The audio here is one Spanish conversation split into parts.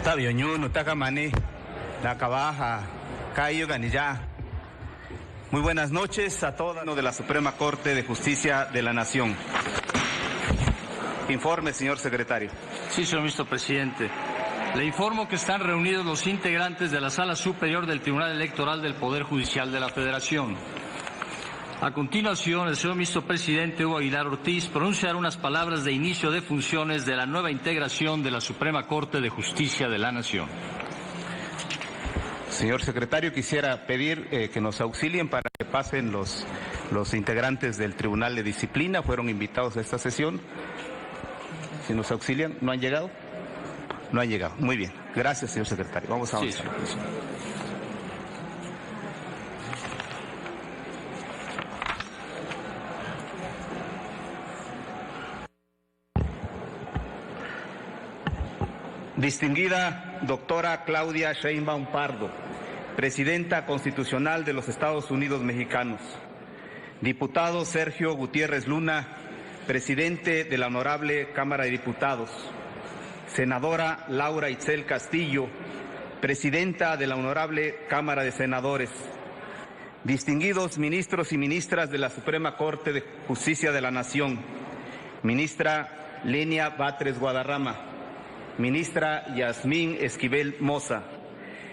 Tabioñuno, Tacamané, La Cabaja, Cayo Ganillá. Muy buenas noches a todos de la Suprema Corte de Justicia de la Nación. Informe, señor secretario. Sí, señor ministro presidente. Le informo que están reunidos los integrantes de la Sala Superior del Tribunal Electoral del Poder Judicial de la Federación. A continuación, el señor ministro presidente Hugo Aguilar Ortiz pronunciará unas palabras de inicio de funciones de la nueva integración de la Suprema Corte de Justicia de la Nación. Señor secretario, quisiera pedir que nos auxilien para que pasen los integrantes del Tribunal de Disciplina. Fueron invitados a esta sesión. Si nos auxilian, ¿no han llegado? No han llegado. Muy bien. Gracias, señor secretario. Vamos a avanzar. Sí, Distinguida doctora Claudia Sheinbaum Pardo, Presidenta Constitucional de los Estados Unidos Mexicanos. Diputado Sergio Gutiérrez Luna, Presidente de la Honorable Cámara de Diputados. Senadora Laura Itzel Castillo, Presidenta de la Honorable Cámara de Senadores. Distinguidos ministros y ministras de la Suprema Corte de Justicia de la Nación. Ministra Lenia Batres Guadarrama. Ministra Yasmín Esquivel Moza,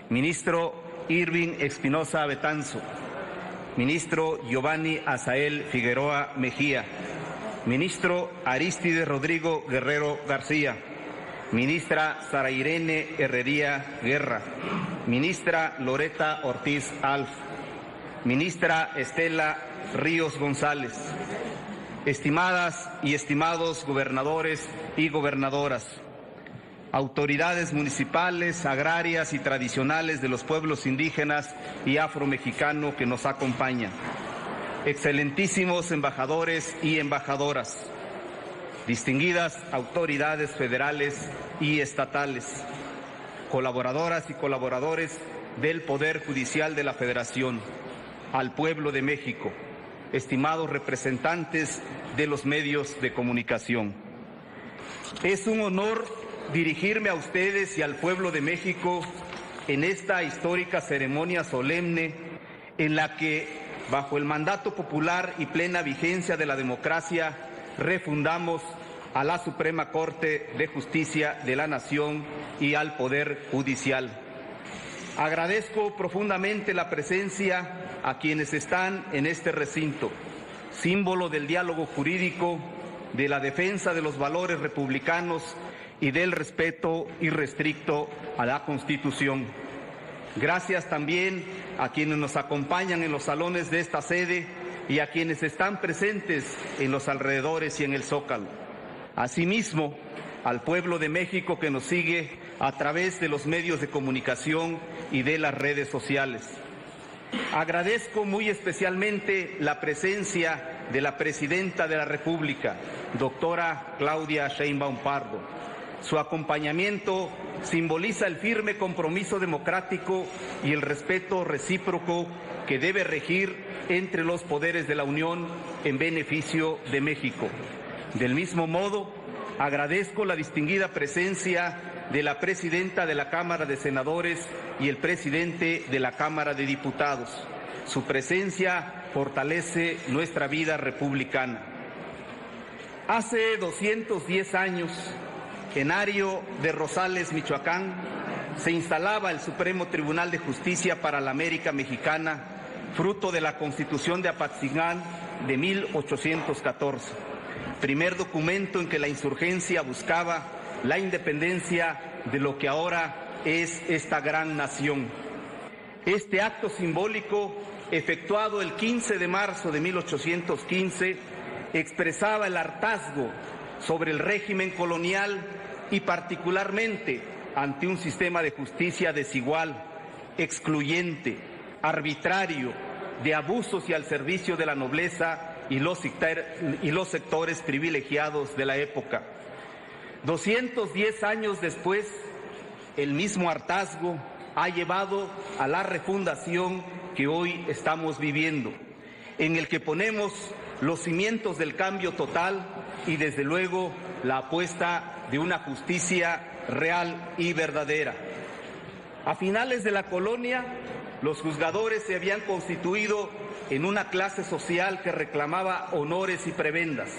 Ministro Irving Espinosa Betanzo, Ministro Giovanni Azael Figueroa Mejía, Ministro Arístides Rodrigo Guerrero García, Ministra Sara Irene Herrería Guerra, Ministra Loreta Ortiz Alf, Ministra Estela Ríos González, estimadas y estimados gobernadores y gobernadoras, autoridades municipales, agrarias y tradicionales de los pueblos indígenas y afromexicanos que nos acompañan, excelentísimos embajadores y embajadoras, distinguidas autoridades federales y estatales, colaboradoras y colaboradores del Poder Judicial de la Federación, al pueblo de México, estimados representantes de los medios de comunicación. Es un honor dirigirme a ustedes y al pueblo de México en esta histórica ceremonia solemne en la que, bajo el mandato popular y plena vigencia de la democracia, refundamos a la Suprema Corte de Justicia de la Nación y al Poder Judicial. Agradezco profundamente la presencia a quienes están en este recinto, símbolo del diálogo jurídico, de la defensa de los valores republicanos y del respeto irrestricto a la Constitución. Gracias también a quienes nos acompañan en los salones de esta sede y a quienes están presentes en los alrededores y en el Zócalo. Asimismo, al pueblo de México que nos sigue a través de los medios de comunicación y de las redes sociales. Agradezco muy especialmente la presencia de la Presidenta de la República, doctora Claudia Sheinbaum Pardo. Su acompañamiento simboliza el firme compromiso democrático y el respeto recíproco que debe regir entre los poderes de la Unión en beneficio de México. Del mismo modo, agradezco la distinguida presencia de la Presidenta de la Cámara de Senadores y el Presidente de la Cámara de Diputados. Su presencia fortalece nuestra vida republicana. Hace 210 años, en Ario de Rosales, Michoacán, se instalaba el Supremo Tribunal de Justicia para la América Mexicana, fruto de la Constitución de Apatzingán de 1814, primer documento en que la insurgencia buscaba la independencia de lo que ahora es esta gran nación. Este acto simbólico, efectuado el 15 de marzo de 1815, expresaba el hartazgo sobre el régimen colonial y particularmente ante un sistema de justicia desigual, excluyente, arbitrario, de abusos y al servicio de la nobleza y los sectores privilegiados de la época. 210 años después, el mismo hartazgo ha llevado a la refundación que hoy estamos viviendo, en el que ponemos los cimientos del cambio total y desde luego la apuesta de una justicia real y verdadera. A finales de la colonia, los juzgadores se habían constituido en una clase social que reclamaba honores y prebendas.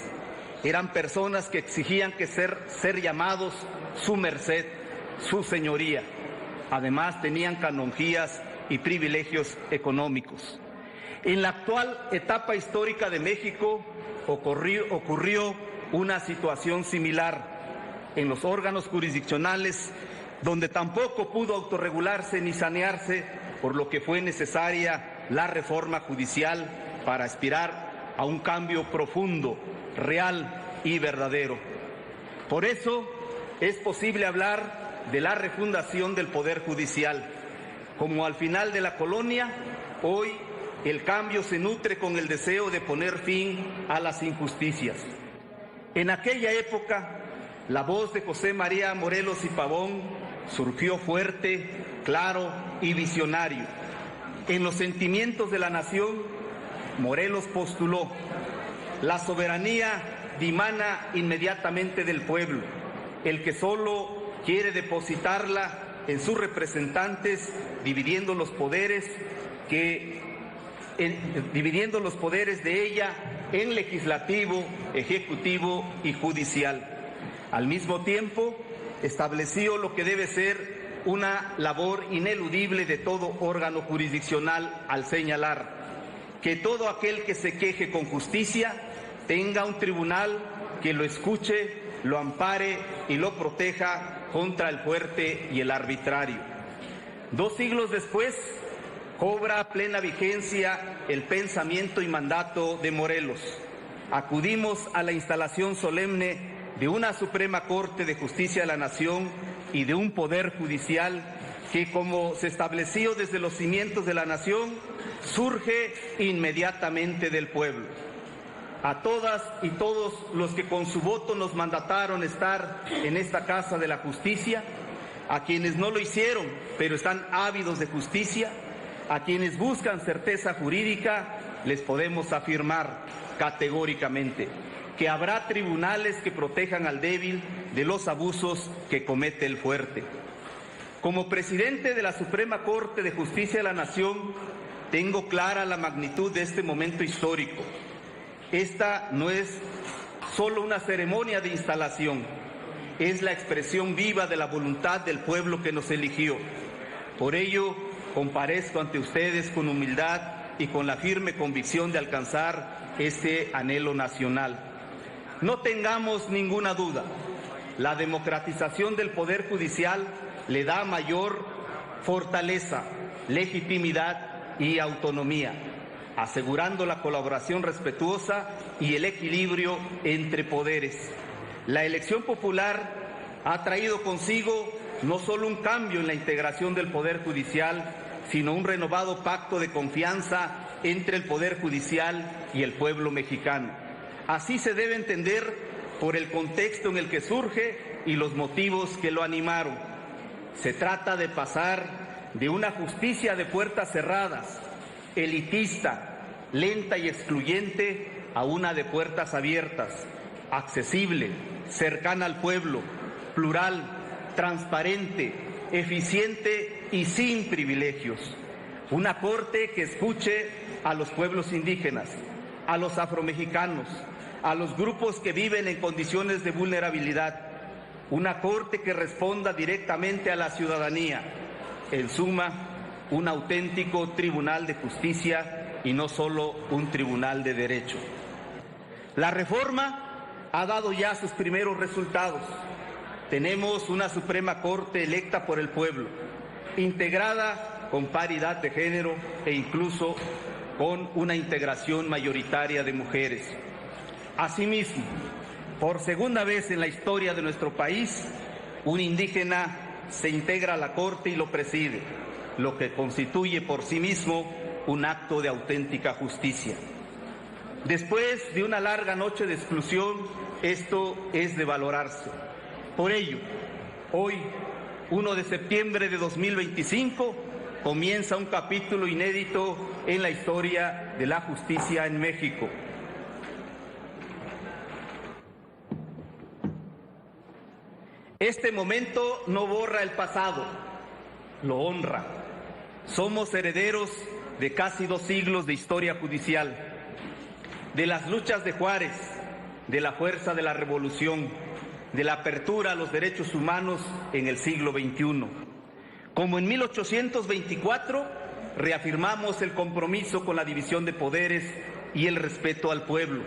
Eran personas que exigían ser llamados su merced, su señoría. Además, tenían canonjías y privilegios económicos. En la actual etapa histórica de México ocurrió una situación similar en los órganos jurisdiccionales, donde tampoco pudo autorregularse ni sanearse, por lo que fue necesaria la reforma judicial para aspirar a un cambio profundo, real y verdadero. Por eso es posible hablar de la refundación del Poder Judicial. Como al final de la colonia, hoy el cambio se nutre con el deseo de poner fin a las injusticias. En aquella época, la voz de José María Morelos y Pavón surgió fuerte, claro y visionario. En los sentimientos de la nación, Morelos postuló: la soberanía dimana inmediatamente del pueblo, el que solo quiere depositarla en sus representantes, dividiendo los poderes de ella en legislativo, ejecutivo y judicial. Al mismo tiempo, estableció lo que debe ser una labor ineludible de todo órgano jurisdiccional al señalar que todo aquel que se queje con justicia tenga un tribunal que lo escuche, lo ampare y lo proteja contra el fuerte y el arbitrario. 2 siglos después, cobra plena vigencia el pensamiento y mandato de Morelos. Acudimos a la instalación solemne de una Suprema Corte de Justicia de la Nación y de un Poder Judicial que, como se estableció desde los cimientos de la nación, surge inmediatamente del pueblo. A todas y todos los que con su voto nos mandataron estar en esta Casa de la Justicia, a quienes no lo hicieron, pero están ávidos de justicia, a quienes buscan certeza jurídica, les podemos afirmar categóricamente que habrá tribunales que protejan al débil de los abusos que comete el fuerte. Como presidente de la Suprema Corte de Justicia de la Nación, tengo clara la magnitud de este momento histórico. Esta no es solo una ceremonia de instalación, es la expresión viva de la voluntad del pueblo que nos eligió. Por ello, comparezco ante ustedes con humildad y con la firme convicción de alcanzar este anhelo nacional. No tengamos ninguna duda, la democratización del Poder Judicial le da mayor fortaleza, legitimidad y autonomía, asegurando la colaboración respetuosa y el equilibrio entre poderes. La elección popular ha traído consigo no solo un cambio en la integración del Poder Judicial, sino un renovado pacto de confianza entre el Poder Judicial y el pueblo mexicano. Así se debe entender por el contexto en el que surge y los motivos que lo animaron. Se trata de pasar de una justicia de puertas cerradas, elitista, lenta y excluyente, a una de puertas abiertas, accesible, cercana al pueblo, plural, transparente, eficiente y sin privilegios. Una corte que escuche a los pueblos indígenas, a los afromexicanos, a los grupos que viven en condiciones de vulnerabilidad. Una corte que responda directamente a la ciudadanía. En suma, un auténtico tribunal de justicia y no solo un tribunal de derecho. La reforma ha dado ya sus primeros resultados. Tenemos una Suprema Corte electa por el pueblo, integrada con paridad de género e incluso con una integración mayoritaria de mujeres. Asimismo, por segunda vez en la historia de nuestro país, un indígena se integra a la Corte y lo preside, lo que constituye por sí mismo un acto de auténtica justicia. Después de una larga noche de exclusión, esto es de valorarse. Por ello, hoy, 1 de septiembre de 2025, comienza un capítulo inédito en la historia de la justicia en México. Este momento no borra el pasado, lo honra. Somos herederos de casi 2 siglos de historia judicial, de las luchas de Juárez, de la fuerza de la revolución, de la apertura a los derechos humanos en el siglo XXI. Como en 1824, reafirmamos el compromiso con la división de poderes y el respeto al pueblo.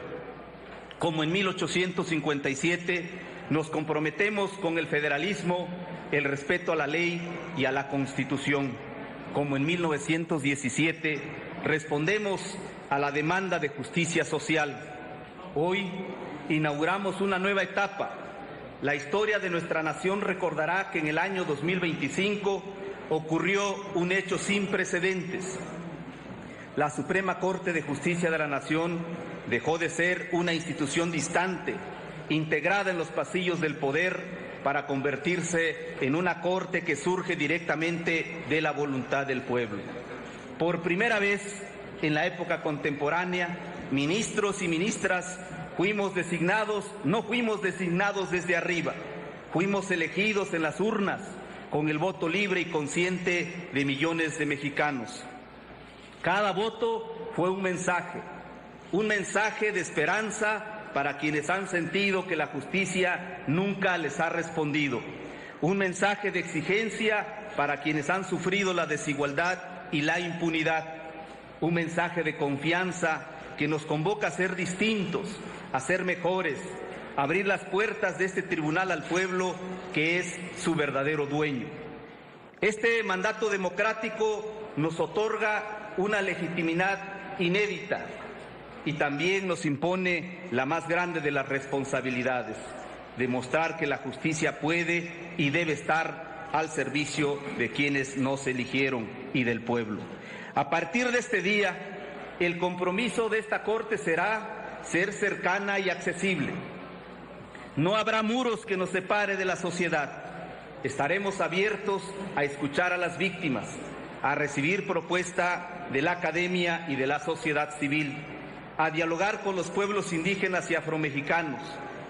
Como en 1857, nos comprometemos con el federalismo, el respeto a la ley y a la Constitución. Como en 1917, respondemos a la demanda de justicia social. Hoy inauguramos una nueva etapa. La historia de nuestra nación recordará que en el año 2025 ocurrió un hecho sin precedentes. La Suprema Corte de Justicia de la Nación dejó de ser una institución distante, integrada en los pasillos del poder, para convertirse en una corte que surge directamente de la voluntad del pueblo. Por primera vez en la época contemporánea, ministros y ministras no fuimos designados desde arriba, fuimos elegidos en las urnas con el voto libre y consciente de millones de mexicanos. Cada voto fue un mensaje de esperanza para quienes han sentido que la justicia nunca les ha respondido, un mensaje de exigencia para quienes han sufrido la desigualdad y la impunidad, un mensaje de confianza que nos convoca a ser distintos, a ser mejores, a abrir las puertas de este tribunal al pueblo que es su verdadero dueño. Este mandato democrático nos otorga una legitimidad inédita y también nos impone la más grande de las responsabilidades: demostrar que la justicia puede y debe estar al servicio de quienes nos eligieron y del pueblo. A partir de este día, el compromiso de esta Corte será ser cercana y accesible. No habrá muros que nos separe de la sociedad. Estaremos abiertos a escuchar a las víctimas, a recibir propuesta de la academia y de la sociedad civil, a dialogar con los pueblos indígenas y afromexicanos.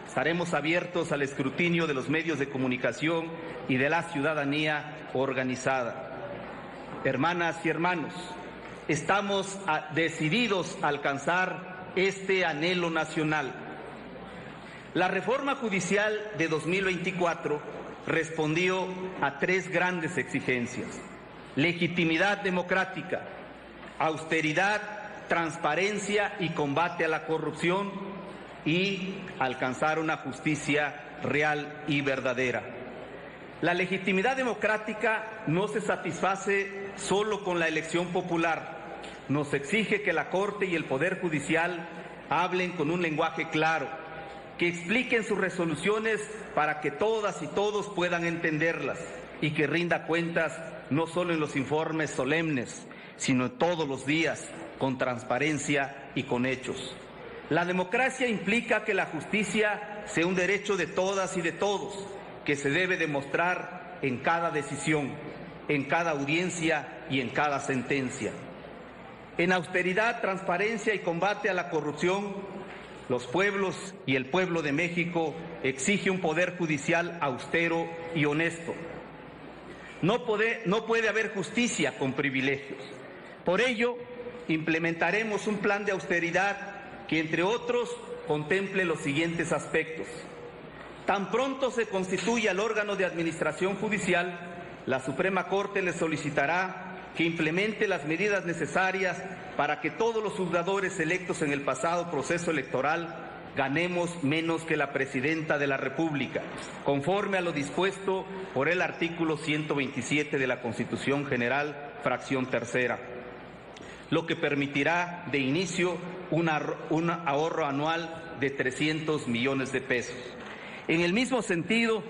Estaremos abiertos al escrutinio de los medios de comunicación y de la ciudadanía organizada. Hermanas y hermanos, estamos decididos a alcanzar este anhelo nacional. La reforma judicial de 2024 respondió a 3 grandes exigencias: legitimidad democrática, austeridad, transparencia y combate a la corrupción, y alcanzar una justicia real y verdadera. La legitimidad democrática no se satisface solo con la elección popular. Nos exige que la Corte y el Poder Judicial hablen con un lenguaje claro, que expliquen sus resoluciones para que todas y todos puedan entenderlas, y que rinda cuentas no solo en los informes solemnes, sino todos los días, con transparencia y con hechos. La democracia implica que la justicia sea un derecho de todas y de todos, que se debe demostrar en cada decisión, en cada audiencia y en cada sentencia. En austeridad, transparencia y combate a la corrupción, los pueblos y el pueblo de México exige un poder judicial austero y honesto. No puede haber justicia con privilegios. Por ello, implementaremos un plan de austeridad que, entre otros, contemple los siguientes aspectos. Tan pronto se constituya el órgano de administración judicial, la Suprema Corte le solicitará que implemente las medidas necesarias para que todos los juzgadores electos en el pasado proceso electoral ganemos menos que la Presidenta de la República, conforme a lo dispuesto por el artículo 127 de la Constitución General, fracción tercera, lo que permitirá de inicio un ahorro anual de 300 millones de pesos. En el mismo sentido,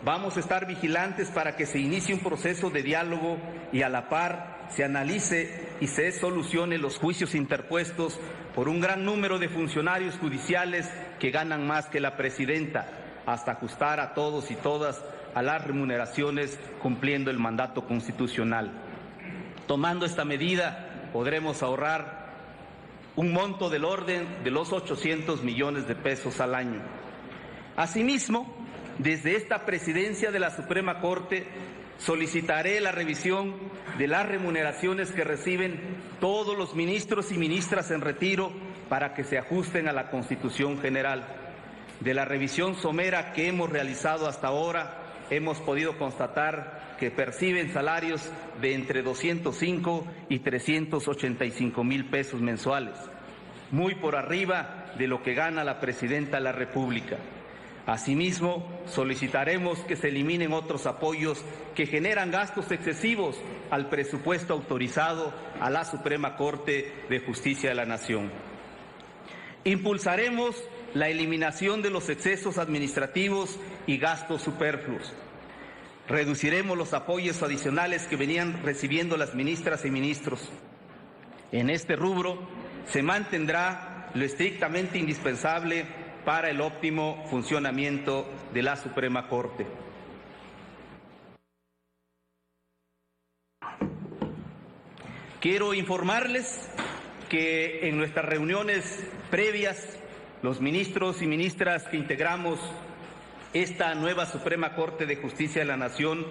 vamos a estar vigilantes para que se inicie un proceso de diálogo y a la par se analice y se solucione los juicios interpuestos por un gran número de funcionarios judiciales que ganan más que la Presidenta, hasta ajustar a todos y todas a las remuneraciones cumpliendo el mandato constitucional. Tomando esta medida, podremos ahorrar un monto del orden de los 800 millones de pesos al año. Asimismo, Desde esta presidencia de la Suprema Corte solicitaré la revisión de las remuneraciones que reciben todos los ministros y ministras en retiro para que se ajusten a la Constitución General. De la revisión somera que hemos realizado hasta ahora, hemos podido constatar que perciben salarios de entre 205 y 385,000 pesos mensuales, muy por arriba de lo que gana la Presidenta de la República. Asimismo, solicitaremos que se eliminen otros apoyos que generan gastos excesivos al presupuesto autorizado a la Suprema Corte de Justicia de la Nación. Impulsaremos la eliminación de los excesos administrativos y gastos superfluos. Reduciremos los apoyos adicionales que venían recibiendo las ministras y ministros. En este rubro se mantendrá lo estrictamente indispensable para el óptimo funcionamiento de la Suprema Corte. Quiero informarles que en nuestras reuniones previas, los ministros y ministras que integramos esta nueva Suprema Corte de Justicia de la Nación,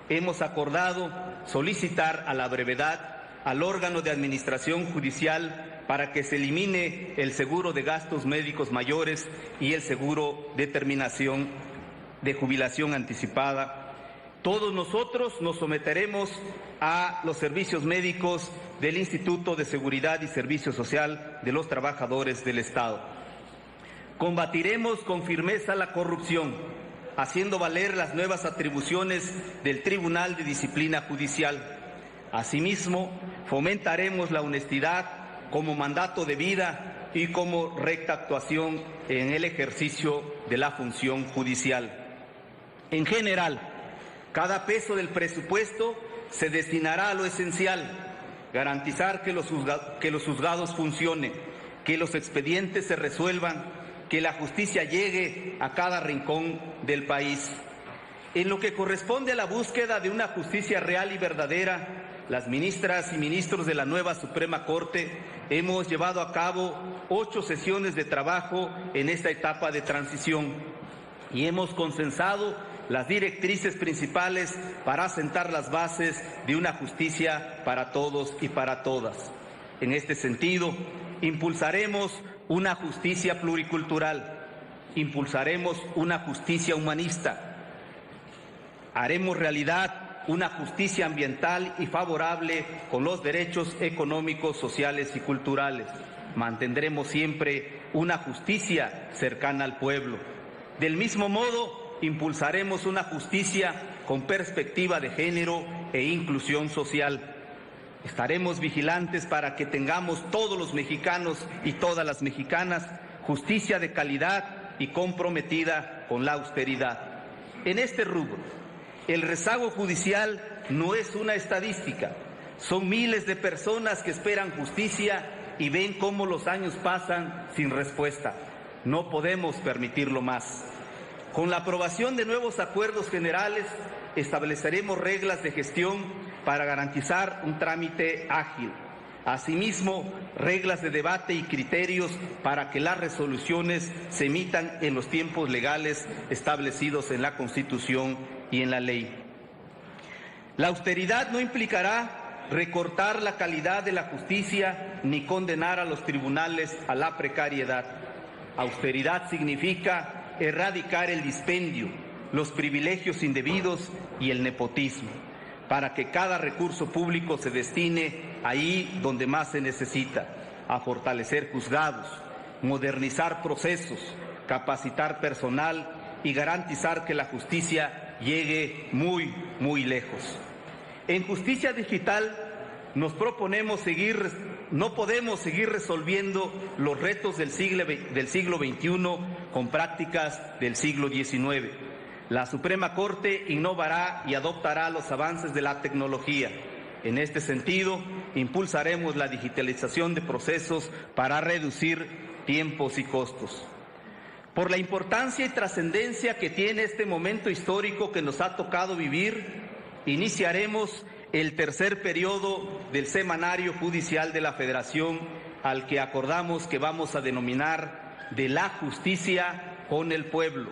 hemos acordado solicitar a la brevedad al órgano de administración judicial para que se elimine el seguro de gastos médicos mayores y el seguro de terminación de jubilación anticipada. Todos nosotros nos someteremos a los servicios médicos del Instituto de Seguridad y Servicio Social de los Trabajadores del Estado. Combatiremos con firmeza la corrupción, haciendo valer las nuevas atribuciones del Tribunal de Disciplina Judicial. Asimismo, fomentaremos la honestidad como mandato de vida y como recta actuación en el ejercicio de la función judicial. En general, cada peso del presupuesto se destinará a lo esencial: garantizar que los juzgados funcionen, que los expedientes se resuelvan, que la justicia llegue a cada rincón del país. En lo que corresponde a la búsqueda de una justicia real y verdadera, las ministras y ministros de la nueva Suprema Corte hemos llevado a cabo 8 sesiones de trabajo en esta etapa de transición y hemos consensado las directrices principales para asentar las bases de una justicia para todos y para todas. En este sentido, impulsaremos una justicia pluricultural, impulsaremos una justicia humanista, haremos realidad una justicia ambiental y favorable con los derechos económicos, sociales y culturales. Mantendremos siempre una justicia cercana al pueblo. Del mismo modo, impulsaremos una justicia con perspectiva de género e inclusión social. Estaremos vigilantes para que tengamos todos los mexicanos y todas las mexicanas justicia de calidad y comprometida con la austeridad. En este rubro, el rezago judicial no es una estadística, son miles de personas que esperan justicia y ven cómo los años pasan sin respuesta. No podemos permitirlo más. Con la aprobación de nuevos acuerdos generales, estableceremos reglas de gestión para garantizar un trámite ágil. Asimismo, reglas de debate y criterios para que las resoluciones se emitan en los tiempos legales establecidos en la Constitución y en la ley. La austeridad no implicará recortar la calidad de la justicia ni condenar a los tribunales a la precariedad. Austeridad significa erradicar el dispendio, los privilegios indebidos y el nepotismo, para que cada recurso público se destine ahí donde más se necesita: a fortalecer juzgados, modernizar procesos, capacitar personal y garantizar que la justicia llegue muy, muy lejos. En justicia digital nos proponemos no podemos seguir resolviendo los retos del siglo XXI con prácticas del siglo XIX. La Suprema Corte innovará y adoptará los avances de la tecnología. En este sentido, impulsaremos la digitalización de procesos para reducir tiempos y costos. Por la importancia y trascendencia que tiene este momento histórico que nos ha tocado vivir, iniciaremos el tercer periodo del Semanario Judicial de la Federación, al que acordamos que vamos a denominar de la justicia con el pueblo.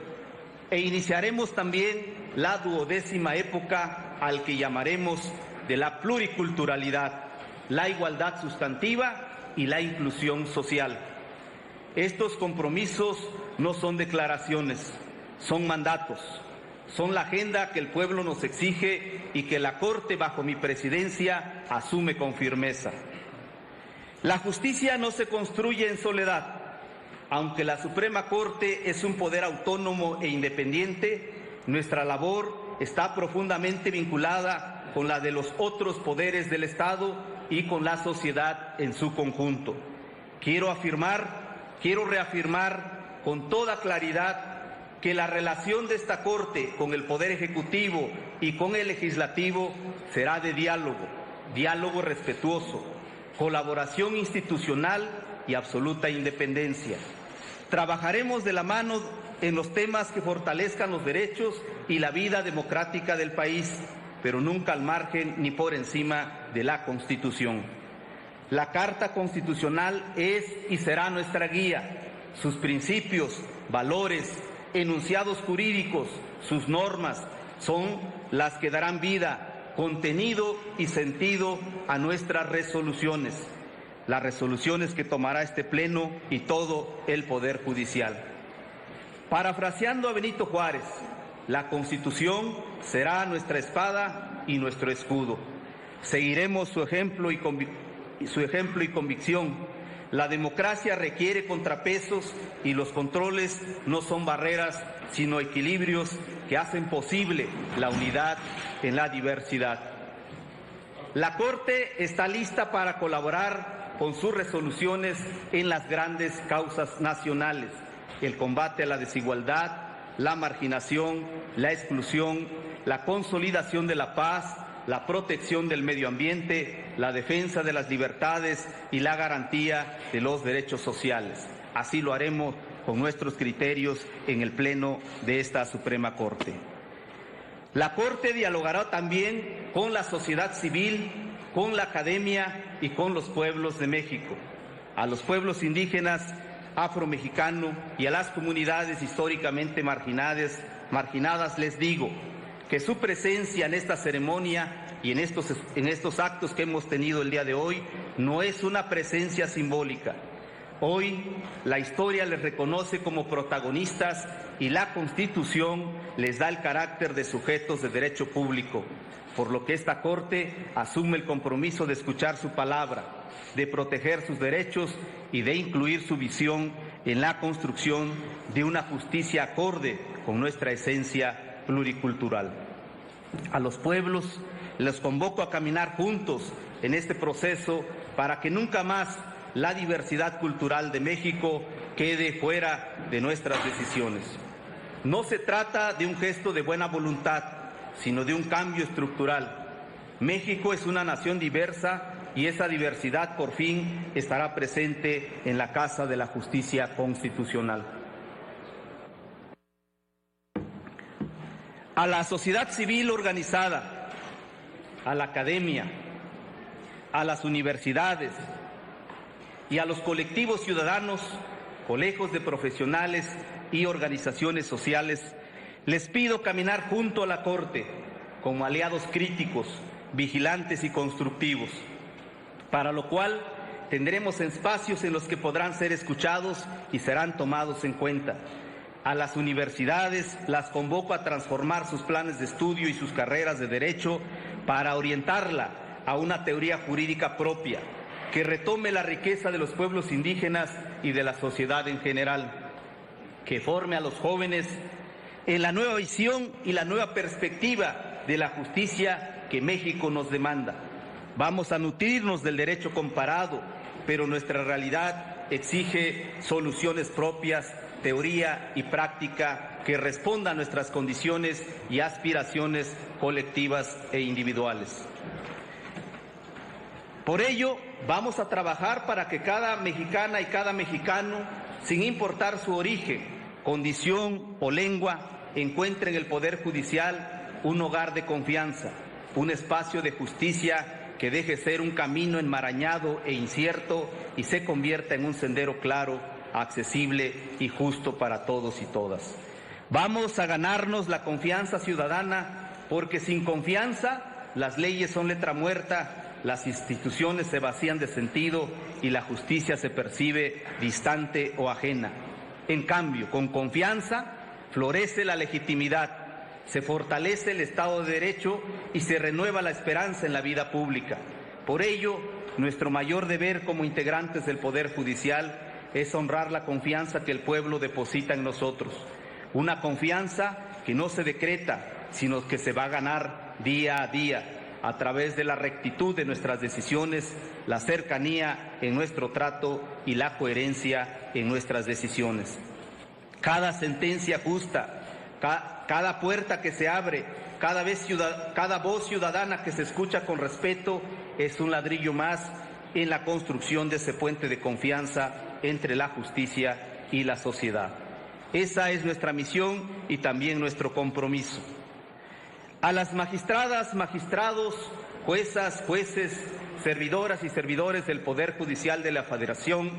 E iniciaremos también la 12ª época al que llamaremos de la pluriculturalidad, la igualdad sustantiva y la inclusión social. Estos compromisos no son declaraciones, son mandatos, son la agenda que el pueblo nos exige y que la Corte, bajo mi presidencia, asume con firmeza. La justicia no se construye en soledad. Aunque la Suprema Corte es un poder autónomo e independiente, nuestra labor está profundamente vinculada con la de los otros poderes del Estado y con la sociedad en su conjunto. Quiero reafirmar con toda claridad que la relación de esta Corte con el Poder Ejecutivo y con el Legislativo será de diálogo respetuoso, colaboración institucional y absoluta independencia. Trabajaremos de la mano en los temas que fortalezcan los derechos y la vida democrática del país, pero nunca al margen ni por encima de la Constitución. La Carta Constitucional es y será nuestra guía. Sus principios, valores, enunciados jurídicos, sus normas son las que darán vida, contenido y sentido a nuestras resoluciones. Las resoluciones que tomará este Pleno y todo el Poder Judicial. Parafraseando a Benito Juárez, la Constitución será nuestra espada y nuestro escudo. Seguiremos su ejemplo y convicción. La democracia requiere contrapesos y los controles no son barreras, sino equilibrios que hacen posible la unidad en la diversidad. La Corte está lista para colaborar con sus resoluciones en las grandes causas nacionales: el combate a la desigualdad, la marginación, la exclusión, la consolidación de la paz, la protección del medio ambiente, la defensa de las libertades y la garantía de los derechos sociales. Así lo haremos con nuestros criterios en el Pleno de esta Suprema Corte. La Corte dialogará también con la sociedad civil, con la academia y con los pueblos de México. A los pueblos indígenas, afromexicanos y a las comunidades históricamente marginadas les digo que su presencia en esta ceremonia y en estos actos que hemos tenido el día de hoy no es una presencia simbólica. Hoy la historia les reconoce como protagonistas y la Constitución les da el carácter de sujetos de derecho público, por lo que esta Corte asume el compromiso de escuchar su palabra, de proteger sus derechos y de incluir su visión en la construcción de una justicia acorde con nuestra esencia pluricultural. A los pueblos les convoco a caminar juntos en este proceso para que nunca más la diversidad cultural de México quede fuera de nuestras decisiones. No se trata de un gesto de buena voluntad, sino de un cambio estructural. México es una nación diversa y esa diversidad por fin estará presente en la Casa de la Justicia Constitucional. A la sociedad civil organizada, a la academia, a las universidades y a los colectivos ciudadanos, colegios de profesionales y organizaciones sociales, les pido caminar junto a la Corte como aliados críticos, vigilantes y constructivos, para lo cual tendremos espacios en los que podrán ser escuchados y serán tomados en cuenta. A las universidades las convoco a transformar sus planes de estudio y sus carreras de derecho para orientarla a una teoría jurídica propia que retome la riqueza de los pueblos indígenas y de la sociedad en general, que forme a los jóvenes en la nueva visión y la nueva perspectiva de la justicia que México nos demanda. Vamos a nutrirnos del derecho comparado, pero nuestra realidad exige soluciones propias, teoría y práctica que respondan a nuestras condiciones y aspiraciones colectivas e individuales. Por ello, vamos a trabajar para que cada mexicana y cada mexicano, sin importar su origen, condición o lengua, encuentre en el Poder Judicial un hogar de confianza, un espacio de justicia que deje ser un camino enmarañado e incierto y se convierta en un sendero claro, accesible y justo para todos y todas. Vamos a ganarnos la confianza ciudadana, porque sin confianza las leyes son letra muerta, las instituciones se vacían de sentido y la justicia se percibe distante o ajena. En cambio, con confianza florece la legitimidad, se fortalece el Estado de Derecho y se renueva la esperanza en la vida pública. Por ello, nuestro mayor deber como integrantes del Poder Judicial es honrar la confianza que el pueblo deposita en nosotros. Una confianza que no se decreta, sino que se va a ganar día a día, a través de la rectitud de nuestras decisiones, la cercanía en nuestro trato y la coherencia en nuestras decisiones. Cada sentencia justa, cada puerta que se abre, cada voz ciudadana que se escucha con respeto es un ladrillo más en la construcción de ese puente de confianza entre la justicia y la sociedad. Esa es nuestra misión y también nuestro compromiso. A las magistradas, magistrados, juezas, jueces, servidoras y servidores del Poder Judicial de la Federación,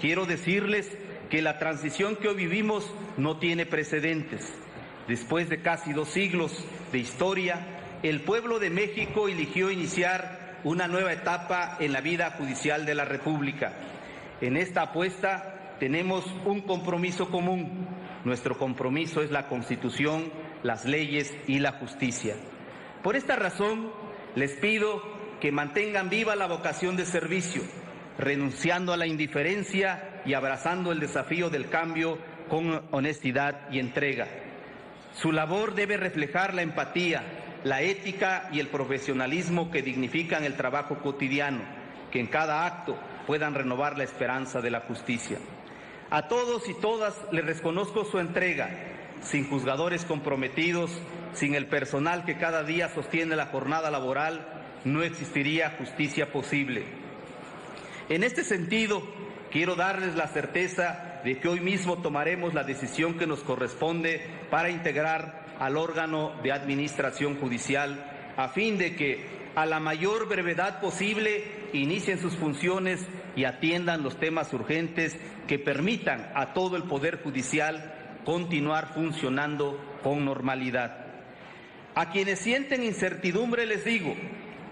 quiero decirles que la transición que hoy vivimos no tiene precedentes. Después de casi 2 siglos de historia, el pueblo de México eligió iniciar una nueva etapa en la vida judicial de la República. En esta apuesta tenemos un compromiso común. Nuestro compromiso es la Constitución, las leyes y la justicia. Por esta razón, les pido que mantengan viva la vocación de servicio, renunciando a la indiferencia y abrazando el desafío del cambio con honestidad y entrega. Su labor debe reflejar la empatía, la ética y el profesionalismo que dignifican el trabajo cotidiano, que en cada acto puedan renovar la esperanza de la justicia. A todos y todas les reconozco su entrega. Sin juzgadores comprometidos, sin el personal que cada día sostiene la jornada laboral, no existiría justicia posible. En este sentido, quiero darles la certeza de que hoy mismo tomaremos la decisión que nos corresponde para integrar al órgano de administración judicial, a fin de que a la mayor brevedad posible inicien sus funciones y atiendan los temas urgentes que permitan a todo el Poder Judicial continuar funcionando con normalidad. A quienes sienten incertidumbre les digo,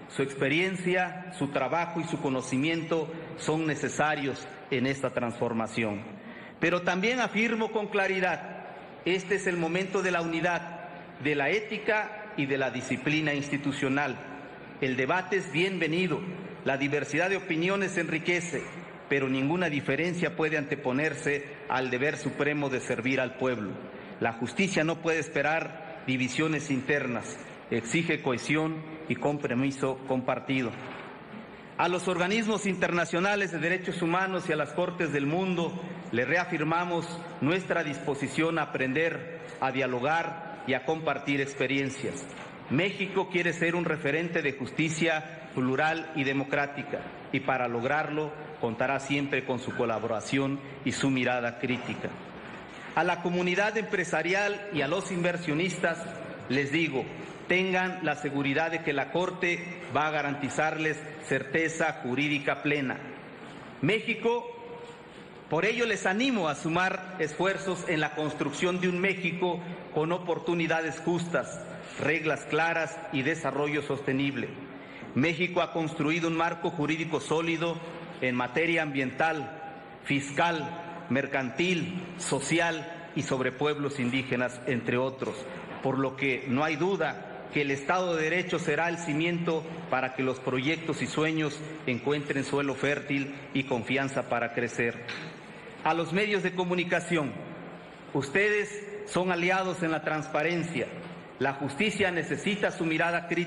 su experiencia, su trabajo y su conocimiento son necesarios en esta transformación. Pero también afirmo con claridad, este es el momento de la unidad, de la ética y de la disciplina institucional. El debate es bienvenido, la diversidad de opiniones enriquece, pero ninguna diferencia puede anteponerse al deber supremo de servir al pueblo. La justicia no puede esperar divisiones internas, exige cohesión y compromiso compartido. A los organismos internacionales de derechos humanos y a las Cortes del mundo le reafirmamos nuestra disposición a aprender, a dialogar y a compartir experiencias. México quiere ser un referente de justicia plural y democrática, y para lograrlo contará siempre con su colaboración y su mirada crítica. A la comunidad empresarial y a los inversionistas les digo, tengan la seguridad de que la Corte va a garantizarles certeza jurídica plena. México, por ello les animo a sumar esfuerzos en la construcción de un México con oportunidades justas, reglas claras y desarrollo sostenible. México ha construido un marco jurídico sólido en materia ambiental, fiscal, mercantil, social y sobre pueblos indígenas, entre otros, por lo que no hay duda que el Estado de Derecho será el cimiento para que los proyectos y sueños encuentren suelo fértil y confianza para crecer. A los medios de comunicación, ustedes son aliados en la transparencia. La justicia necesita su mirada crítica.